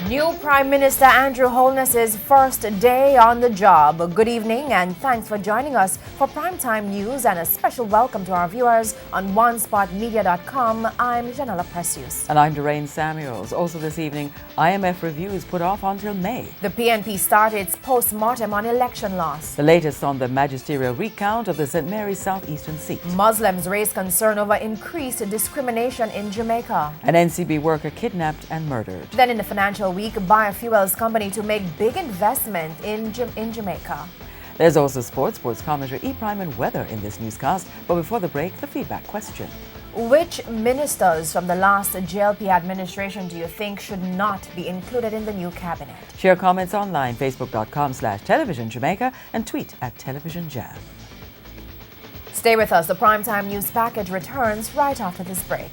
New Prime Minister Andrew Holness's first day on the job. Good evening and thanks for joining us for Primetime News and a special welcome to our viewers on onespotmedia.com. I'm Janella Precious. And I'm Doreen Samuels. Also this evening, IMF review is put off until May. The PNP started its post-mortem on election loss. The latest on the magisterial recount of the St. Mary's southeastern seat. Muslims raise concern over increased discrimination in Jamaica. An NCB worker kidnapped and murdered. Then in the financial week, biofuels company to make big investment in Jamaica. There's also sports commentary, E-Prime and weather in this newscast. But before the break, the feedback question. Which ministers from the last JLP administration do you think should not be included in the new cabinet? Share comments online, facebook.com/Television Jamaica and tweet @TelevisionJam. Stay with us. The Primetime News package returns right after this break.